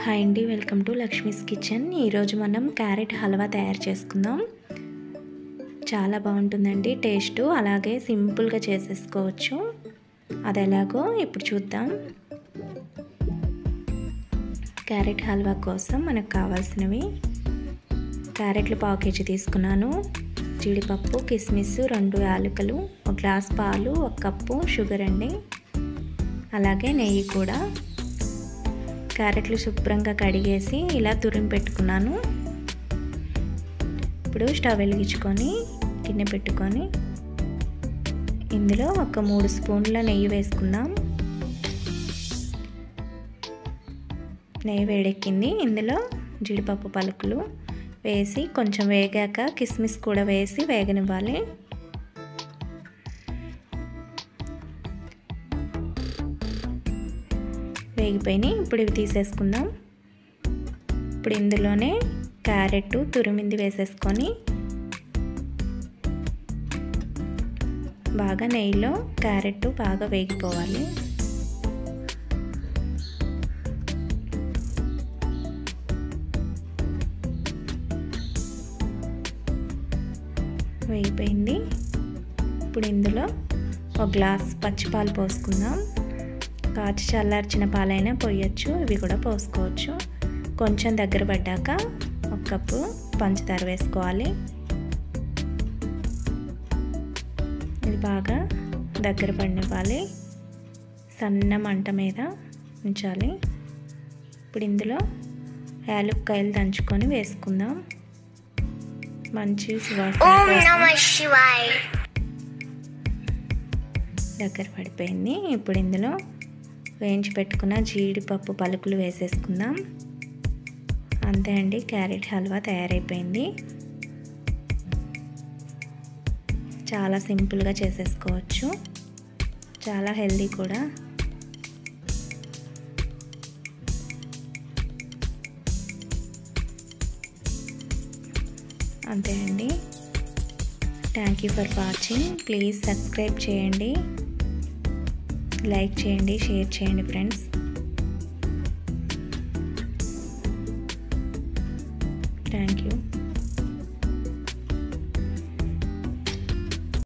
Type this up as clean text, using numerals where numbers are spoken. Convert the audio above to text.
Hi అండి, welcome to Lakshmi's kitchen. ఈరోజు మనం క్యారెట్ హల్వా తయారు చేసుకుందాం. చాలా బాగుంటుందండి టేస్ట్, అలాగే సింపుల్గా చేసేసుకోవచ్చు. అది ఎలాగో ఇప్పుడు చూద్దాం. క్యారెట్ హల్వా కోసం మనకు కావాల్సినవి: క్యారెట్లు 1/2 కేజీ తీసుకున్నాను, జీడిపప్పు, కిస్మిస్, 2 యాలకులు, 1 గ్లాస్ పాలు, 1 కప్పు షుగర్ అండి, అలాగే నెయ్యి కూడా. క్యారెట్లు శుభ్రంగా కడిగేసి ఇలా తురిమి పెట్టుకున్నాను. ఇప్పుడు స్టవ్ వెలిగించుకొని గిన్నె పెట్టుకొని ఇందులో ఒక 3 స్పూన్ల నెయ్యి వేసుకుందాం. నెయ్యి వేడెక్కింది. ఇందులో జీడిపప్పు పలుకులు వేసి కొంచెం వేగాక కిస్మిస్ కూడా వేసి వేగనివ్వాలి. వేగిపోయినాయి. ఇప్పుడు ఇవి తీసేసుకుందాం. ఇప్పుడు ఇందులోనే క్యారెట్ తురిమింది వేసేసుకొని బాగా నెయ్యిలో క్యారెట్ బాగా వేగిపోవాలి. వేగిపోయింది. ఇప్పుడు ఇందులో 1 గ్లాస్ పచ్చిపాలు పోసుకుందాం. కాచి చల్లార్చిన పాలైనా పోయొచ్చు, ఇవి కూడా పోసుకోవచ్చు. కొంచెం దగ్గర పడ్డాక 1 కప్పు పంచదార వేసుకోవాలి. ఇది బాగా దగ్గర పడినివ్వాలి, సన్న మంట మీద ఉంచాలి. ఇప్పుడు ఇందులో యాలక్కాయలు దంచుకొని వేసుకుందాం. మంచి సువాసన దగ్గర పడిపోయింది. ఇప్పుడు ఇందులో వేయించి పెట్టుకున్న జీడిపప్పు పలుకులు వేసేసుకుందాం. అంతే అండి, క్యారెట్ హల్వా తయారైపోయింది. చాలా సింపుల్గా చేసేసుకోవచ్చు, చాలా హెల్దీ కూడా. అంతే అండి. Thank you for watching. Please subscribe చేయండి, లైక్ చేయండి, షేర్ చేయండి ఫ్రెండ్స్. Thank you.